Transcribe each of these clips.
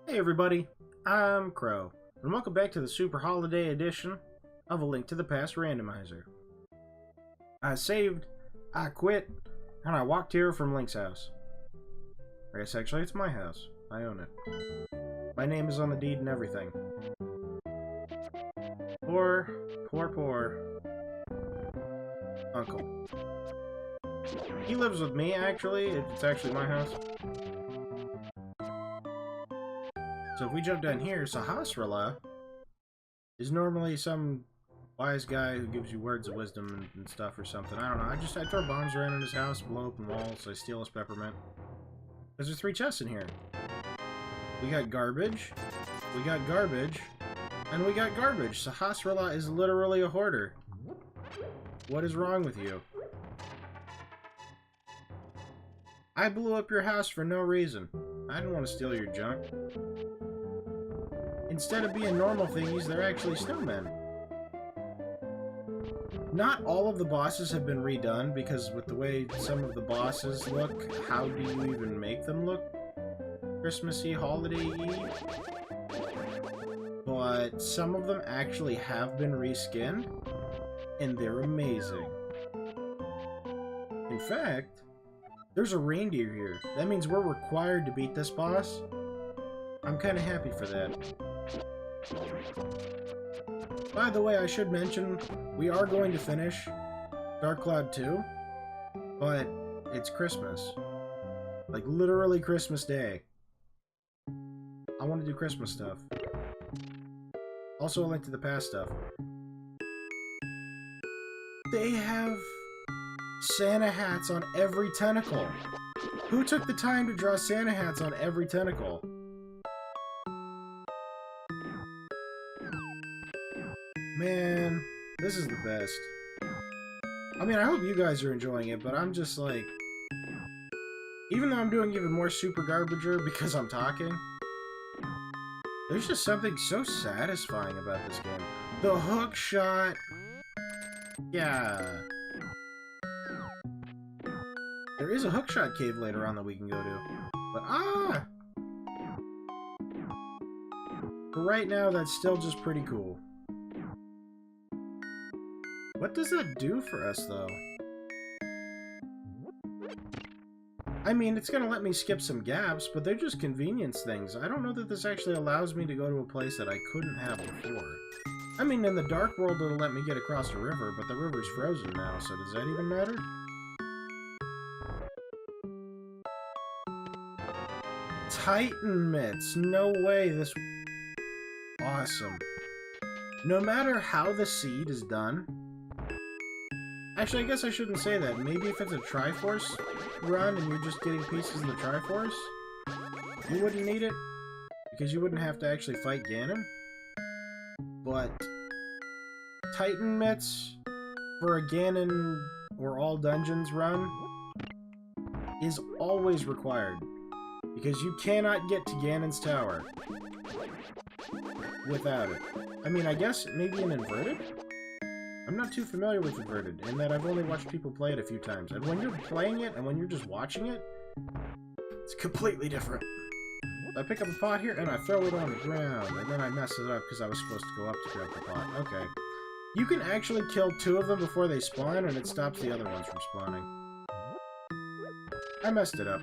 Hey everybody, I'm Crow, and welcome back to the Super Holiday edition of A Link to the Past Randomizer. I saved, I quit, and I walked here from Link's house. I guess actually it's my house. I own it. My name is on the deed and everything. Poor uncle. He lives with me, actually. It's actually my house. So if we jump down here, Sahasrahla is normally some wise guy who gives you words of wisdom and stuff or something. I don't know. I throw bombs around in his house, blow open walls, I steal his peppermint. There's 3 chests in here. We got garbage, we got garbage, and we got garbage. Sahasrahla is literally a hoarder. What is wrong with you? I blew up your house for no reason. I didn't want to steal your junk. Instead of being normal thingies, they're actually snowmen. Not all of the bosses have been redone, because with the way some of the bosses look, how do you even make them look Christmassy, holiday-y? But some of them actually have been reskinned, and they're amazing. In fact, there's a reindeer here. That means we're required to beat this boss. I'm kind of happy for that. By the way, I should mention, we are going to finish Dark Cloud 2, but it's Christmas. Like, literally Christmas Day. I want to do Christmas stuff. Also, A Link to the Past stuff. They have Santa hats on every tentacle. Who took the time to draw Santa hats on every tentacle? Man, this is the best. I mean, I hope you guys are enjoying it, but I'm just like... Even though I'm doing even more super garbager because I'm talking, there's just something so satisfying about this game. The hook shot... Yeah. There is a hookshot cave later on that we can go to. But, for right now, that's still just pretty cool. What does that do for us, though? I mean, it's gonna let me skip some gaps, but they're just convenience things. I don't know that this actually allows me to go to a place that I couldn't have before. I mean, in the Dark World, it'll let me get across a river, but the river's frozen now, so does that even matter? Titan mitts! No way, this... Awesome. No matter how the seed is done... Actually, I guess I shouldn't say that. Maybe if it's a Triforce run and you're just getting pieces of the Triforce, you wouldn't need it, because you wouldn't have to actually fight Ganon. But Titan mitts for a Ganon or all dungeons run is always required, because you cannot get to Ganon's tower without it. I mean, I guess maybe an inverted? I'm not too familiar with inverted, in that I've only watched people play it a few times. And when you're playing it and when you're just watching it, it's completely different. I pick up a pot here and I throw it on the ground, and then I mess it up because I was supposed to go up to grab the pot. Okay. You can actually kill 2 of them before they spawn, and it stops the other ones from spawning. I messed it up.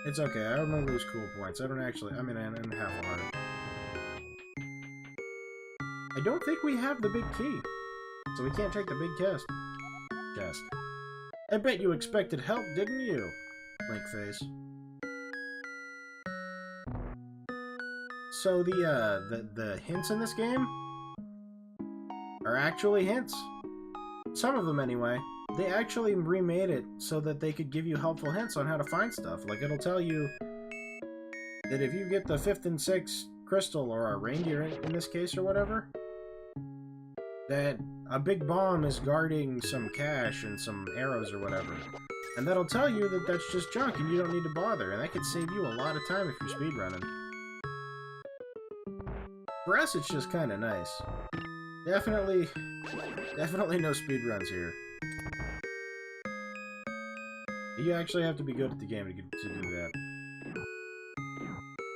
It's okay, I only lose cool points. I don't actually... I mean, I'm in half a heart. I don't think we have the big key, so we can't take the big chest. I bet you expected help, didn't you? Link face. So the hints in this game are actually hints. Some of them, anyway. They actually remade it so that they could give you helpful hints on how to find stuff. Like, it'll tell you that if you get the 5th and 6th crystal, or a reindeer in this case, or whatever, that a big bomb is guarding some cash and some arrows or whatever. And that'll tell you that that's just junk and you don't need to bother, and that could save you a lot of time if you're speedrunning. For us, it's just kind of nice. Definitely no speedruns here. You actually have to be good at the game to do that.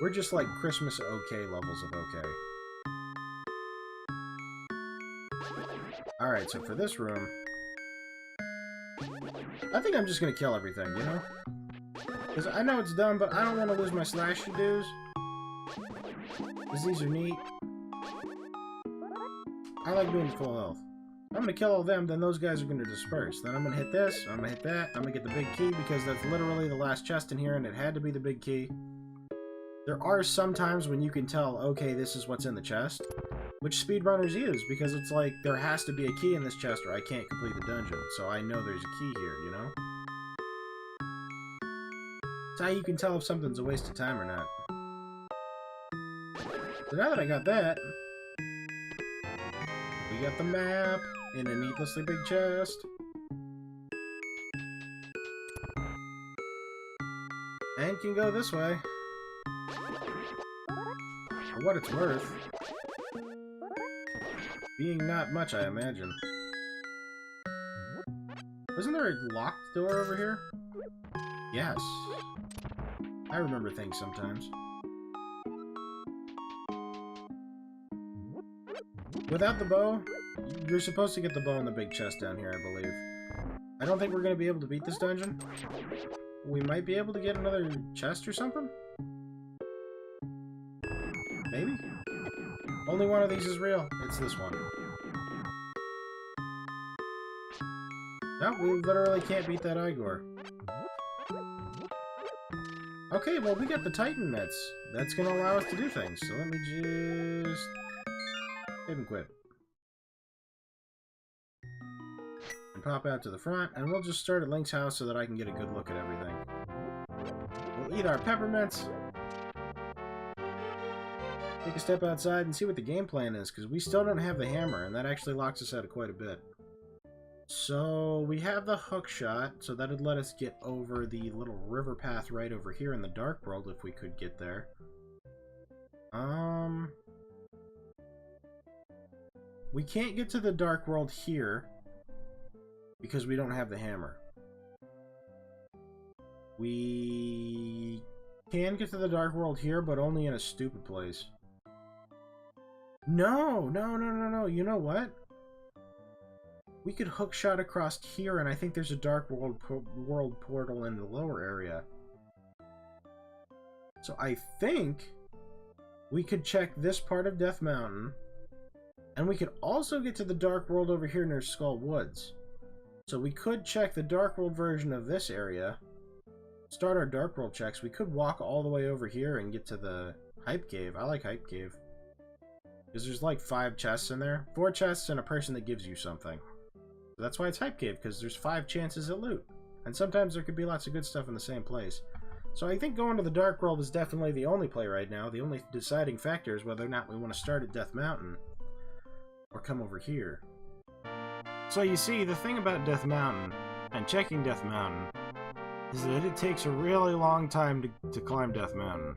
We're just like Christmas okay levels of okay. Alright, so for this room... I think I'm just gonna kill everything, you know? Because I know it's dumb, but I don't want to lose my slashy dudes. Because these are neat. I like being full health. I'm gonna kill all them, then those guys are gonna disperse. Then I'm gonna hit this, I'm gonna hit that, I'm gonna get the big key, because that's literally the last chest in here, and it had to be the big key. There are some times when you can tell, okay, this is what's in the chest, which speedrunners use, because it's like, there has to be a key in this chest or I can't complete the dungeon, so I know there's a key here, you know? It's how you can tell if something's a waste of time or not. So now that I got that, we got the map in a needlessly big chest. And can go this way. For what it's worth. Being not much, I imagine. Wasn't there a locked door over here? Yes. I remember things sometimes. Without the bow, you're supposed to get the bow in the big chest down here, I believe. I don't think we're going to be able to beat this dungeon. We might be able to get another chest or something? Maybe? Only one of these is real. It's this one. No, we literally can't beat that Igor. Okay, well, we got the Titan mitts. That's going to allow us to do things. So let me just... save and quit. And pop out to the front, and we'll just start at Link's house so that I can get a good look at everything. We'll eat our peppermints. Take a step outside and see what the game plan is, because we still don't have the hammer, and that actually locks us out of quite a bit. So, we have the hook shot, so that would let us get over the little river path right over here in the Dark World, if we could get there. We can't get to the Dark World here, because we don't have the hammer. We can get to the Dark World here, but only in a stupid place. No! You know what? We could hookshot across here, and I think there's a Dark World portal in the lower area. So I think we could check this part of Death Mountain, and we could also get to the Dark World over here near Skull Woods. So we could check the Dark World version of this area, start our Dark World checks. We could walk all the way over here and get to the Hype Cave. I like Hype Cave. Because there's like 5 chests in there. 4 chests and a person that gives you something. So that's why it's Hype Cave, because there's 5 chances at loot. And sometimes there could be lots of good stuff in the same place. So I think going to the Dark World is definitely the only play right now. The only deciding factor is whether or not we want to start at Death Mountain or come over here. So you see, the thing about Death Mountain and checking Death Mountain is that it takes a really long time to climb Death Mountain.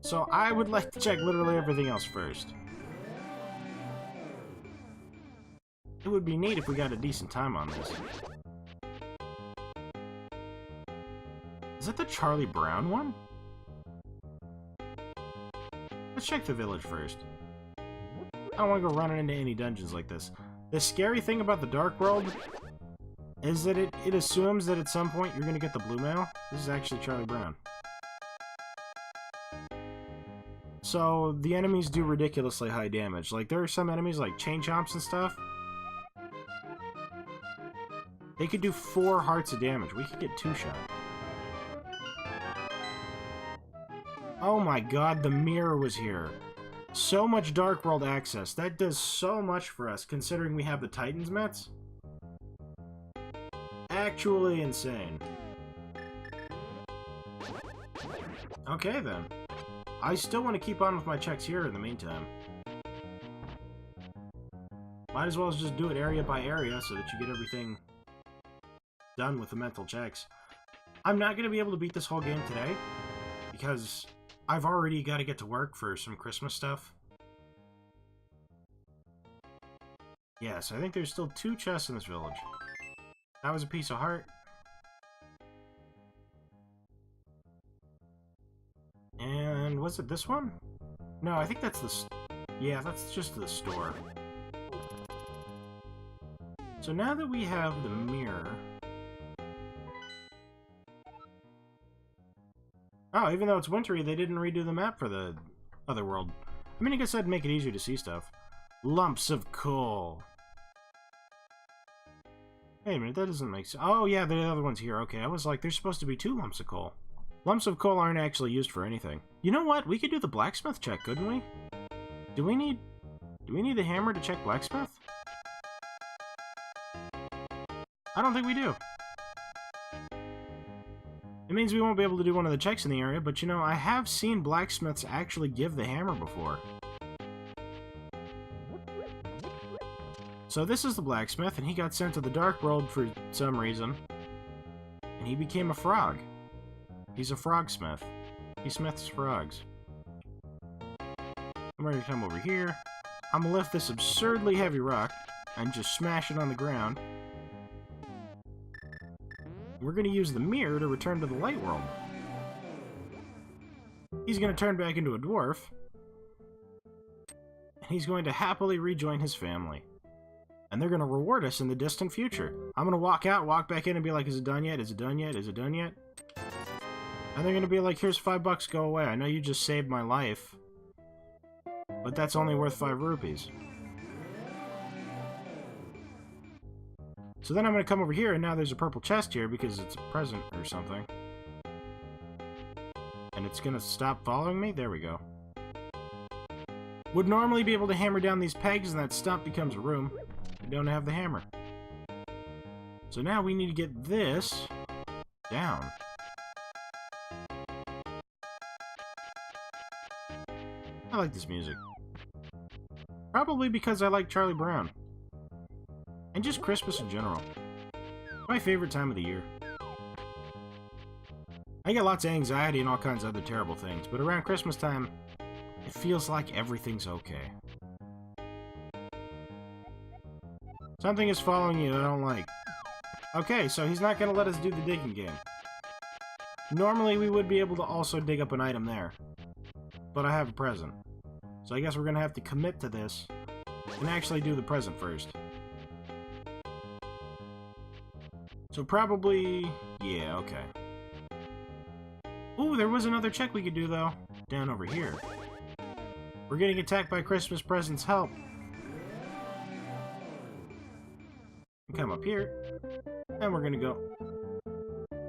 So I would like to check literally everything else first. It would be neat if we got a decent time on this. Is that the Charlie Brown one? Let's check the village first. I don't want to go running into any dungeons like this. The scary thing about the Dark World is that it assumes that at some point you're going to get the blue mail. This is actually Charlie Brown. So, the enemies do ridiculously high damage. Like, there are some enemies, like Chain Chomps and stuff. They could do 4 hearts of damage. We could get 2 shot. Oh my god, the mirror was here. So much Dark World access. That does so much for us, considering we have the Titans Mets. Actually insane. Okay, then. I still want to keep on with my checks here in the meantime. Might as well just do it area by area so that you get everything done with the mental checks. I'm not going to be able to beat this whole game today, because I've already got to get to work for some Christmas stuff. Yes, I think there's still 2 chests in this village. That was a piece of heart. And was it this one? No, I think that's the... Yeah, that's just the store. So now that we have the mirror... Oh, even though it's wintry, they didn't redo the map for the other world. I mean, I guess that'd make it easier to see stuff. Lumps of coal. Wait a minute, that doesn't make sense. Oh, yeah, the other one's here. Okay, I was like, there's supposed to be 2 lumps of coal. Lumps of coal aren't actually used for anything. You know what? We could do the blacksmith check, couldn't we? Do we need the hammer to check blacksmith? I don't think we do. It means we won't be able to do one of the checks in the area, but you know, I have seen blacksmiths actually give the hammer before. So this is the blacksmith, and he got sent to the Dark World for some reason. And he became a frog. He's a frogsmith. He smiths frogs. I'm ready to come over here. I'm gonna lift this absurdly heavy rock and just smash it on the ground. We're gonna use the mirror to return to the light world. He's gonna turn back into a dwarf. And he's going to happily rejoin his family. And they're gonna reward us in the distant future. I'm gonna walk out, walk back in, and be like, is it done yet? Is it done yet? Is it done yet? And they're gonna be like, here's $5, go away. I know you just saved my life. But that's only worth 5 rupees. So then I'm gonna come over here, and now there's a purple chest here because it's a present or something. And it's gonna stop following me? There we go. Would normally be able to hammer down these pegs, and that stump becomes a room. I don't have the hammer. So now we need to get this down. I like this music. Probably because I like Charlie Brown. And just Christmas in general. My favorite time of the year. I get lots of anxiety and all kinds of other terrible things, but around Christmas time, it feels like everything's okay. Something is following you I don't like. Okay, so he's not going to let us do the digging game. Normally we would be able to also dig up an item there. But I have a present. So I guess we're going to have to commit to this and actually do the present first. So probably... yeah, okay. Ooh, there was another check we could do, though. Down over here. We're getting attacked by Christmas presents. Help! Come up here. And we're gonna go...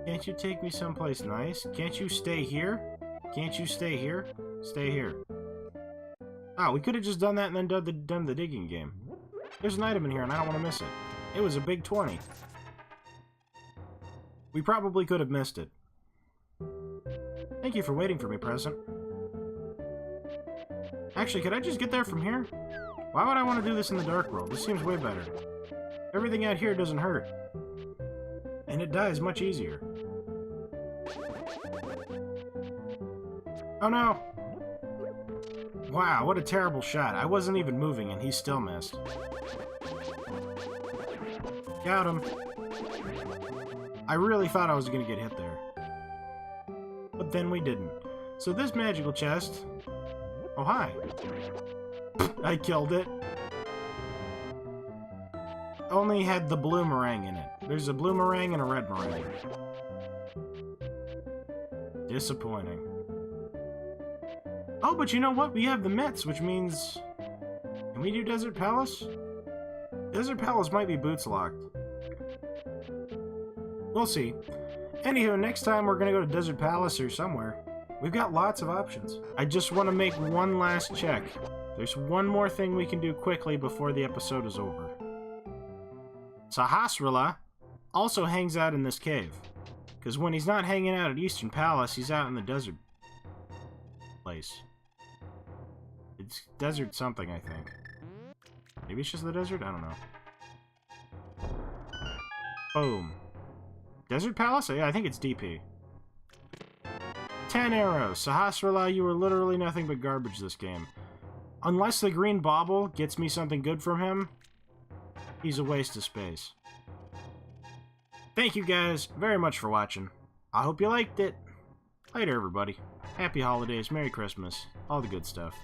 Can't you take me someplace nice? Can't you stay here? Can't you stay here? Stay here. Oh, we could have just done that and then done the digging game. There's an item in here and I don't want to miss it. It was a big 20. We probably could have missed it. Thank you for waiting for me, present. Actually, could I just get there from here? Why would I want to do this in the Dark World? This seems way better. Everything out here doesn't hurt. And it dies much easier. Oh no! Wow, what a terrible shot. I wasn't even moving and he still missed. Got him. I really thought I was going to get hit there. But then we didn't. So this magical chest... Oh, hi. I killed it. Only had the blue meringue in it. There's a blue meringue and a red meringue. Disappointing. Oh, but you know what? We have the Mets, which means... Can we do Desert Palace? Desert Palace might be boots locked. We'll see. Anywho, next time we're gonna go to Desert Palace or somewhere. We've got lots of options. I just want to make one last check. There's one more thing we can do quickly before the episode is over. Sahasrahla also hangs out in this cave. Because when he's not hanging out at Eastern Palace, he's out in the desert place. It's desert something, I think. Maybe it's just the desert? I don't know. Boom. Desert Palace? Yeah, I think it's DP. 10 arrows. Sahasrahla, you are literally nothing but garbage this game. Unless the green bauble gets me something good from him, he's a waste of space. thank you guys very much for watching. I hope you liked it. Later, everybody. Happy holidays, Merry Christmas, all the good stuff.